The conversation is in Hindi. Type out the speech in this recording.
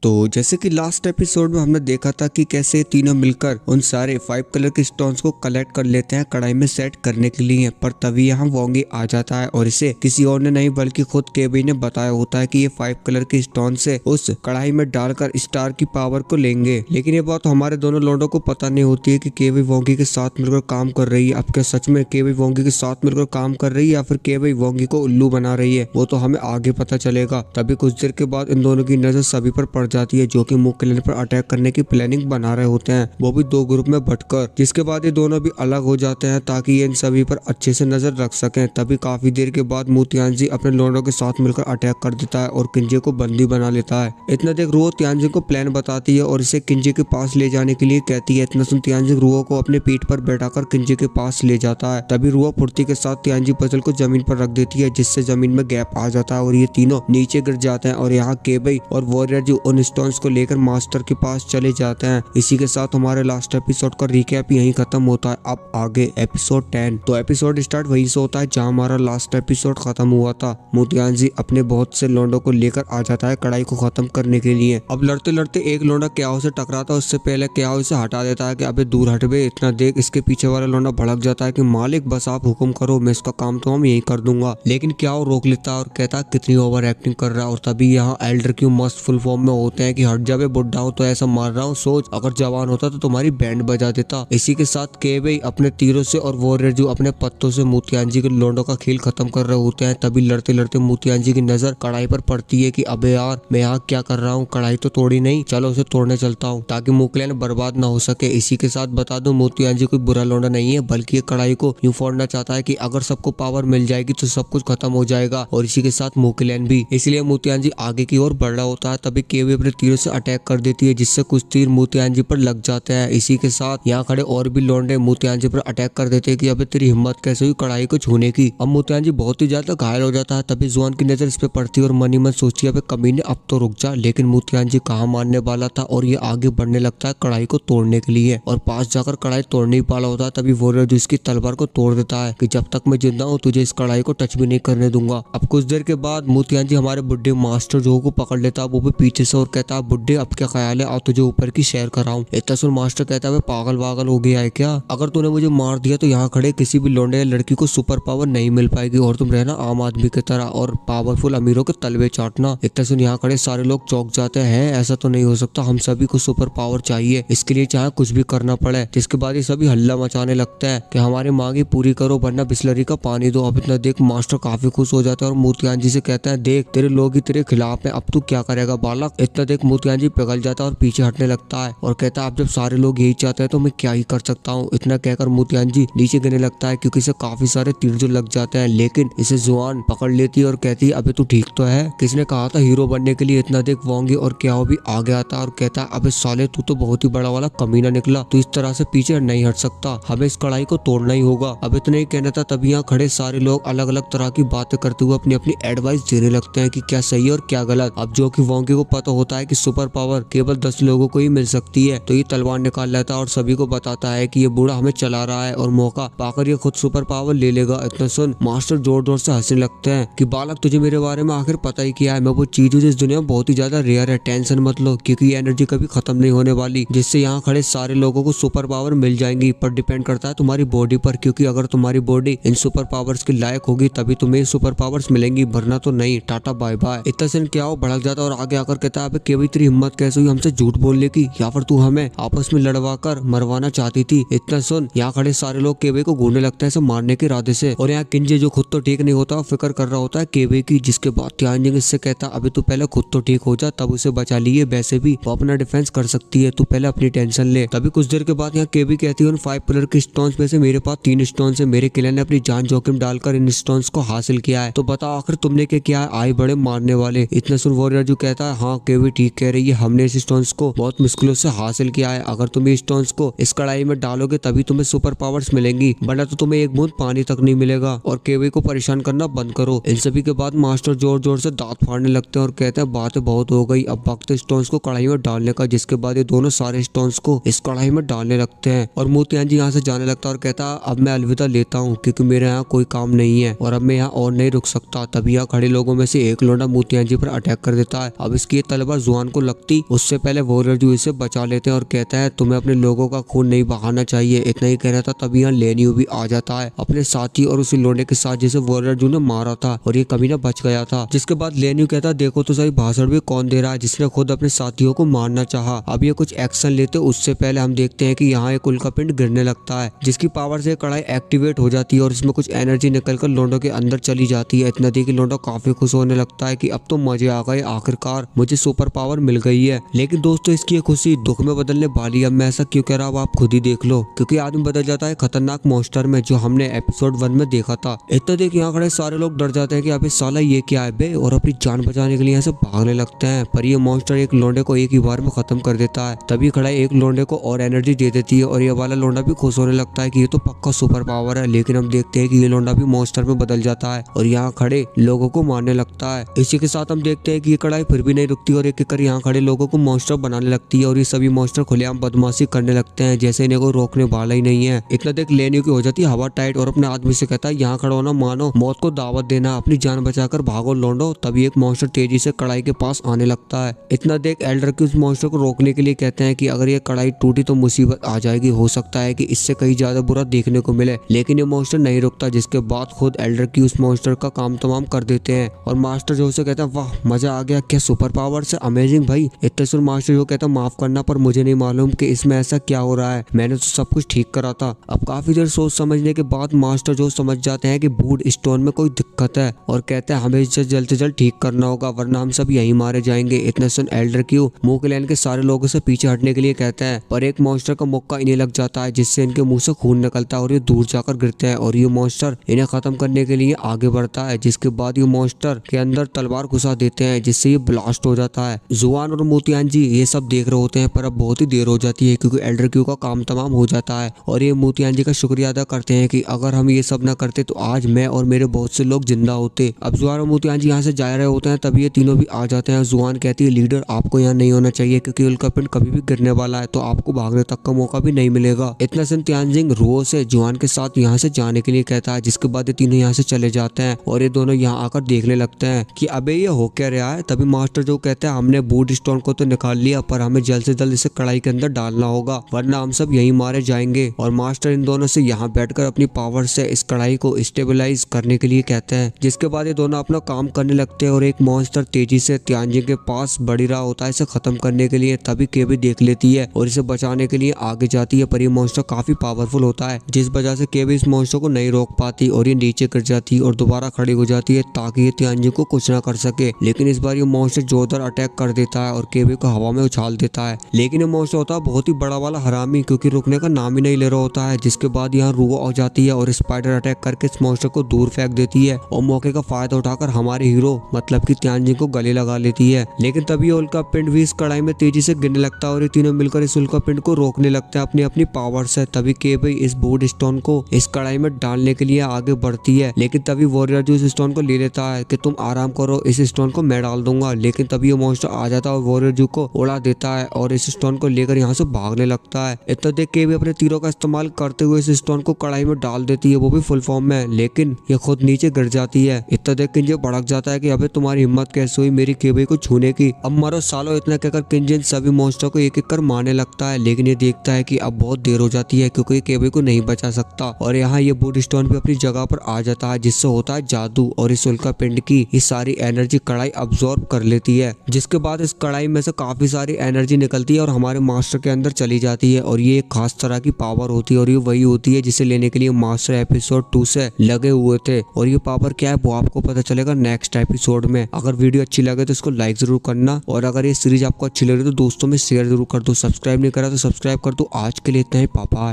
तो जैसे कि लास्ट एपिसोड में हमने देखा था कि कैसे तीनों मिलकर उन सारे 5 कलर के स्टोन्स को कलेक्ट कर लेते हैं कढ़ाई में सेट करने के लिए। पर तभी यहाँ वोंगी आ जाता है और इसे किसी और ने नहीं बल्कि खुद केबी ने बताया होता है कि ये 5 कलर के स्टोन से उस कढ़ाई में डालकर स्टार की पावर को लेंगे। लेकिन ये बात हमारे दोनों लोगों को पता नहीं होती है कि केबी वोंगी के साथ मिलकर काम कर रही है। अब क्या सच में केबी वोंगी के साथ मिलकर काम कर रही है या फिर केबी वोंगी को उल्लू बना रही है, वो तो हमें आगे पता चलेगा। तभी कुछ देर के बाद इन दोनों की नजर सभी पर पड़ जाती है जो कि मुक्केलेन पर अटैक करने की प्लानिंग बना रहे होते हैं, वो भी दो ग्रुप में बंटकर। जिसके बाद ये दोनों भी अलग हो जाते हैं ताकि ये इन सभी पर अच्छे से नजर रख सकें। तभी काफी देर के बाद मु तियानजी अपने लोगों के साथ मिलकर अटैक कर देता है और किंजे को बंदी बना लेता है। इतना देख रुओ तियानजी को प्लान बताती है और इसे किंजे के पास ले जाने के लिए कहती है। इतना सुन तियानजी रुओ को अपने पीठ पर बैठाकर किंजे के पास ले जाता है। तभी रुओ फुर्ती के साथ तियानजी पजल को जमीन पर रख देती है जिससे जमीन में गैप आ जाता है और ये तीनों नीचे गिर जाते हैं। और यहाँ केबई और वॉरियर जो उन स्टोन्स को लेकर मास्टर के पास चले जाते हैं। इसी के साथ हमारे लास्ट एपिसोड का रिकैप यहीं खत्म होता है। अब आगे एपिसोड 10। तो एपिसोड स्टार्ट वहीं से होता है जहां हमारा लास्ट एपिसोड खत्म हुआ था। मु तियानजी अपने बहुत से लोंडों को लेकर आ जाता है कढ़ाई को खत्म करने के लिए। अब लड़ते लड़ते एक लोंडा क्याओ से टकराता है, उससे पहले क्याओ इसे हटा देता है कि अबे दूर हट बे। इतना देख इसके पीछे वाला लोंडा भड़क जाता है कि मालिक बस आप हुक्म करो, मैं इसका काम तो हम यही कर दूंगा। लेकिन क्याओ रोक लेता है और कहता है कितनी ओवर एक्टिंग कर रहा है। और तभी यहाँ एल्डर क्यू मस्त फुल फॉर्म में होते हैं कि हट जावे बुड्ढा हो तो ऐसा मार रहा हूँ, सोच अगर जवान होता तो तुम्हारी बैंड बजा देता। इसी के साथ केबई अपने तीरों से और वॉरियर जो अपने पत्तों से मु तियानजी के लोंडों का खेल खत्म कर रहे होते हैं। तभी लड़ते लड़ते मु तियानजी की नजर कढ़ाई पर पड़ती है कि अबे यार मैं यहाँ क्या कर रहा हूँ, कढ़ाई तो तोड़ी नहीं, चलो उसे तोड़ने चलता हूँ ताकि मुक्केलेन बर्बाद ना हो सके। इसी के साथ बता दूं मु तियानजी कोई बुरा लोंडा नहीं है बल्कि ये कढ़ाई को यूं फोड़ना चाहता है कि अगर सबको पावर मिल जाएगी तो सब कुछ खत्म हो जाएगा और इसी के साथ मुक्केलेन भी। इसलिए मु तियानजी आगे की ओर बढ़ रहा होता है। तभी केबी अपने तीरों से अटैक कर देती है जिससे कुछ तीर मु तियानजी पर लग जाते हैं। इसी के साथ यहाँ खड़े और भी लोंडे मु तियानजी पर अटैक कर देते हैं कि अबे तेरी हिम्मत कैसे हुई कढ़ाई को छूने की। अब मु तियानजी बहुत ही ज्यादा घायल हो जाता है। तभी जुआन की नजर इस पे पड़ती है और मन ही मन सोचती है अबे कमीने अब तो रुक जा। लेकिन मु तियानजी कहाँ मानने वाला था और ये आगे बढ़ने लगता है कढ़ाई को तोड़ने के लिए और पास जाकर कढ़ाई तोड़ नहीं पा रहा होता है। तभी वॉरियर जो इसकी तलवार को तोड़ देता है कि जब तक मैं जिंदा हूँ तुझे इस कढ़ाई को टच भी नहीं करने दूंगा। अब कुछ देर के बाद मु तियानजी हमारे बुड्ढे मास्टर जो को पकड़ लेता है, वो भी पीछे से, और कहता है बुड्ढे अब क्या ख्याल है, और तुझे ऊपर की शेयर कराऊं। इतना सुन मास्टर कहता है पागल वागल हो गया है क्या, अगर तूने मुझे मार दिया तो यहाँ खड़े किसी भी लोंडे या लड़की को सुपर पावर नहीं मिल पाएगी और तुम रहना आम आदमी की तरह और पावरफुल अमीरों के तलवे चाटना। इतना सुन यहाँ खड़े सारे लोग चौंक जाते हैं, ऐसा तो नहीं हो सकता, हम सभी को सुपर पावर चाहिए, इसके लिए चाहे कुछ भी करना पड़े। जिसके बाद ये सभी हल्ला मचाने लगता है कि हमारी मांगी पूरी करो वरना बिस्लरी का पानी दो। अब इतना देख मास्टर काफी खुश हो जाता है और मु तियानजी से कहता है देख तेरे लोग ही तेरे खिलाफ है, अब तू क्या करेगा बालक। इतना देख मु तियानजी पिघल जाता है और पीछे हटने लगता है और कहता है अब जब सारे लोग यही चाहते हैं तो मैं क्या ही कर सकता हूँ। इतना कहकर मु तियानजी नीचे गिरने लगता है क्योंकि इसे काफी सारे तीर जो लग जाते हैं। लेकिन इसे जुआन पकड़ लेती है और कहती है अबे तू ठीक तो है, किसने कहा था हीरो बनने के लिए। इतना देख वोंगी और क्याओ भी आ गया था और कहता है अबे साले तू तो बहुत ही बड़ा वाला कमीना निकला, तू इस तरह से पीछे नहीं हट सकता, हमें इस कढ़ाई को तोड़ना ही होगा। अब इतना ही कहना था तभी यहाँ खड़े सारे लोग अलग अलग तरह की बातें करते हुए अपनी अपनी एडवाइस देने लगते हैं कि क्या सही है और क्या गलत। अब जो कि वोंगी को पता होता है कि सुपर पावर केवल 10 लोगों को ही मिल सकती है तो ये तलवार निकाल लेता है और सभी को बताता है कि ये बूढ़ा हमें चला रहा है और मौका पाकर ये खुद सुपर पावर ले लेगा। इतना सुन मास्टर जोर जोर से हंसने लगते हैं कि बालक तुझे मेरे बारे में आखिर पता ही क्या है, मैं वो चीज हूँ जिस दुनिया में बहुत ही ज्यादा रेयर है, टेंशन मत लो क्योंकि ये एनर्जी कभी खत्म नहीं होने वाली, जिससे यहाँ खड़े सारे लोगों को सुपर पावर मिल जाएंगी। पर डिपेंड करता है तुम्हारी बॉडी पर, क्योंकि अगर तुम्हारी बॉडी इन सुपर पावर्स के लायक होगी तभी तुम्हें सुपर पावर्स मिलेंगी, वरना तो नहीं, टाटा बाय बाय। इतना से क्या हो भड़क जाता और आगे आकर कहता है केवल तेरी हिम्मत कैसे हुई हमसे झूठ बोलने की, या फिर तू हमें आपस में लड़वा कर मरवाना चाहती थी। इतना सुन यहाँ खड़े सारे लोग केबे को घूरने लगते हैं मारने के इरादे से और यहाँ किंजे जो खुद तो ठीक नहीं होता फिक्र कर रहा होता है केबे की। जिसके बाद तियानजी इससे कहता अभी तू पहले खुद तो ठीक हो जा तब उसे बचा लिए, वैसे भी वो अपना डिफेंस कर सकती है, तू पहले अपनी टेंशन ले। तभी कुछ देर के बाद यहाँ केबी कहती है उन 5 कलर के स्टोन्स में से मेरे पास 3 स्टोन्स है, मेरे किले ने अपनी जान जोखिम डालकर इन स्टोन्स को हासिल किया है, तो बताओ आखिर तुमने क्या किया है, आए बड़े मारने वाले। इतना सुन वॉरियर जो कहता है हाँ केबी ठीक कह रही है, हमने इस स्टोन्स को बहुत मुश्किलों से हासिल किया है, अगर तुम इस स्टोन्स को इस कढ़ाई में डालोगे तभी तुम्हें सुपर पावर्स मिलेंगी, वरना तो तुम्हें एक बूंद पानी तक नहीं मिलेगा, और केबी को परेशान करना बंद करो। इन सभी के बाद मास्टर जोर जोर से दांत फाड़ने लगते हैं और कहते हैं बातें बहुत हो गई, अब वक्त स्टोन्स को कढ़ाई में डालने का। जिसके बाद ये दोनों सारे स्टोन्स को इस कढ़ाई में डालने लगते हैं और मु तियानजी यहाँ से जाने लगता है और कहता अब मैं अलविदा लेता हूँ क्योंकि मेरे यहाँ कोई काम नहीं है और अब मैं यहाँ और नहीं रुक सकता। तभी यहाँ खड़े लोगों में से एक लोंडा मु तियानजी पर अटैक कर देता है। अब इसकी ये तलवार बार जुआन को लगती उससे पहले वॉरियर जू इसे बचा लेते हैं और कहता है तुम्हें अपने लोगों का खून नहीं बहाना चाहिए। इतना ही कहना था तभी यहाँ लेन्यू भी आ जाता है अपने साथी और उसी लोंडे के साथ जिसे वॉरियर जू ने मारा था और ये कमीना बच गया था। जिसके बाद लेन्यू कहता देखो तो सही भाषण भी कौन दे रहा है जिसने खुद अपने साथियों को मारना चाहा। अब ये कुछ एक्शन लेते उससे पहले हम देखते हैं कि यहाँ एक उल्का पिंड गिरने लगता है जिसकी पावर से कढ़ाई एक्टिवेट हो जाती है और इसमें कुछ एनर्जी निकलकर लोंडो के अंदर चली जाती है। इतना देख लोंडो काफी खुश होने लगता है कि अब तो मजे आ गए, आखिरकार मुझे सुपर पावर मिल गई है। लेकिन दोस्तों इसकी ये खुशी दुख में बदलने वाली है। अब मैं ऐसा क्यों कह रहा हूँ आप खुद ही देख लो, क्योंकि आदमी बदल जाता है खतरनाक मॉन्स्टर में जो हमने एपिसोड 1 में देखा था। इतना देख यहाँ खड़े सारे लोग डर जाते हैं कि अबे साला ये क्या है बे, और अपनी जान बचाने के लिए यहाँ से भागने लगते हैं। पर ये मॉन्स्टर एक लोंडे को एक ही बार में खत्म कर देता है। तभी खड़ा एक लोंडे को और एनर्जी दे देती है और ये वाला लोंडा भी खुश होने लगता है कि ये तो पक्का सुपर पावर है। लेकिन हम देखते हैं कि ये लोंडा भी मॉन्स्टर में बदल जाता है और यहाँ खड़े लोगों को मारने लगता है। इसी के साथ हम देखते हैं कि ये कढ़ाई फिर भी नहीं रुकती और एक एक कर यहाँ खड़े लोगों को मॉन्स्टर बनाने लगती है और ये सभी मॉन्स्टर खुलेआम बदमाशी करने लगते हैं जैसे इन्हें कोई रोकने वाला ही नहीं है। इतना देख लेन्यू की हो जाती है हवा टाइट और अपने आदमी से कहता है यहाँ खड़ा होना मानो, मौत को दावत देना, अपनी जान बचाकर भागो लौंडो। तभी एक मॉन्स्टर तेजी से कढ़ाई के पास आने लगता है। इतना देख एल्डर की उस मॉन्स्टर को रोकने के लिए कहते हैं कि अगर ये कढ़ाई टूटी तो मुसीबत आ जाएगी, हो सकता है कि इससे कहीं ज्यादा बुरा देखने को मिले। लेकिन ये मॉन्स्टर नहीं रुकता जिसके बाद खुद एल्डर की उस मॉन्स्टर का काम तमाम कर देते हैं और मास्टर जो से कहता है वाह मजा आ गया, क्या सुपर पावर से अमेजिंग भाई। इतने सुन मास्टर जो कहता माफ करना पर मुझे नहीं मालूम कि इसमें ऐसा क्या हो रहा है, मैंने तो सब कुछ ठीक करा था। अब काफी देर सोच समझने के बाद मास्टर जो समझ जाते हैं कि बूड स्टोन में कोई दिक्कत है और कहते हैं हमें इसे जल्द से जल्द ठीक करना होगा वरना हम सब यहीं मारे जाएंगे। इतने सुन एल्डर क्यू मूकलैंड के सारे लोगों से पीछे हटने के लिए कहते हैं पर एक मॉन्स्टर का मुक्का इन्हें लग जाता है जिससे इनके मुंह से खून निकलता है और ये दूर जाकर गिरते हैं और ये मॉन्स्टर इन्हें खत्म करने के लिए आगे बढ़ता है। जिसके बाद ये मॉन्स्टर के अंदर तलवार घुसा देते हैं जिससे ये ब्लास्ट हो जाता है। जुआन और मोतियान जी ये सब देख रहे होते हैं पर अब बहुत ही देर हो जाती है क्योंकि एल्डर क्यू का काम तमाम हो जाता है और ये मोतियान जी का शुक्रिया अदा करते हैं कि अगर हम ये सब न करते तो आज मैं और मेरे बहुत से लोग जिंदा होते। अब जुआन और मोतियान जी यहाँ से जा रहे होते हैं तभी ये तीनों भी आ जाते हैं। जुआन कहती है लीडर आपको यहाँ नहीं होना चाहिए क्योंकि उल्का पिंड कभी भी गिरने वाला है तो आपको भागने तक का मौका भी नहीं मिलेगा। इतना सुन त्यानजिंग रो से जुआन के साथ यहाँ से जाने के लिए कहता है जिसके बाद ये तीनों यहाँ से चले जाते हैं और ये दोनों यहाँ आकर देखने लगते हैं कि अबे ये हो क्या रहा है। तभी मास्टर जो कहते हैं हमने बूड स्टोन को तो निकाल लिया पर हमें जल्द से जल्द इसे कढ़ाई के अंदर डालना होगा वरना हम सब यहीं मारे जाएंगे। और मास्टर इन दोनों से यहाँ बैठकर अपनी पावर से इस कढ़ाई को स्टेबलाइज करने के लिए कहते हैं। जिसके बाद ये दोनों अपना काम करने लगते हैं और एक मॉन्स्टर तेजी से त्यानजिंग के पास बढ़ रहा होता है इसे खत्म करने के लिए। तभी केबी देख लेती है और इसे बचाने के लिए आगे जाती है पर ये मॉन्स्टर काफी पावरफुल होता है जिस वजह से केबी इस मॉन्स्टर को नहीं रोक पाती और ये नीचे गिर जाती है और दोबारा खड़ी हो जाती है ताकि ये त्यानजिंग को कुछ ना कर सके। लेकिन इस बार ये मॉन्स्टर जोरदार अटैक कर देता है और केबी को हवा में उछाल देता है। लेकिन ये मॉन्स्टर होता है बहुत ही बड़ा वाला हरामी क्योंकि रुकने का नाम ही नहीं ले रहा होता है। जिसके बाद यहाँ रूह आ जाती है और स्पाइडर अटैक करके इस मॉन्स्टर को दूर फेंक देती है और मौके का फायदा उठाकर हमारे हीरो मतलब कि त्यानजिंग को गले लगा लेती है। लेकिन तभी उल्का पिंड भी इस कढ़ाई में तेजी से गिरने लगता है और ये तीनों मिलकर इस उल्का पिंड को रोकने लगते हैं अपनी अपनी पावर से। तभी केबी इस बूड स्टोन को इस कढ़ाई में डालने के लिए आगे बढ़ती है लेकिन तभी वॉरियर जो इस स्टोन को ले लेता है कि तुम आराम करो इस स्टोन को मैं डाल दूंगा। लेकिन तभी ये मॉन्स्टर आ जाता है और वॉरियर जू को उड़ा देता है और इस स्टोन को लेकर यहाँ से भागने लगता है। इतना देख के भी अपने तीरों का इस्तेमाल करते हुए इस स्टोन को कढ़ाई में डाल देती है वो भी फुल फॉर्म में, लेकिन ये खुद नीचे गिर जाती है। इतना देख किंजन भड़क जाता है कि अबे तुम्हारी हिम्मत कैसे हुई मेरी केबी को छूने की, अब मरो सालो। इतना कहकर किंजन सभी मॉन्स्टर को एक एक कर मारने लगता है लेकिन ये देखता है कि अब बहुत देर हो जाती है क्योंकि केबी को नहीं बचा सकता और यहाँ ये बूड स्टोन भी अपनी जगह पर आ जाता है जिससे होता है जादू और इस उल्का पिंड की ये सारी एनर्जी कढ़ाई अब्सॉर्ब कर लेती है। जिसके बाद इस कढ़ाई में से काफी सारी एनर्जी निकलती है और हमारे मास्टर के अंदर चली जाती है और ये एक खास तरह की पावर होती है और ये वही होती है जिसे लेने के लिए मास्टर एपिसोड 2 से लगे हुए थे और ये पावर क्या है वो आपको पता चलेगा नेक्स्ट एपिसोड में। अगर वीडियो अच्छी लगे तो इसको लाइक जरूर करना और अगर ये सीरीज आपको अच्छी लगे तो दोस्तों में शेयर जरूर कर दो। सब्सक्राइब नहीं करा तो सब्सक्राइब कर दो। आज के लिए इतना ही, पापा।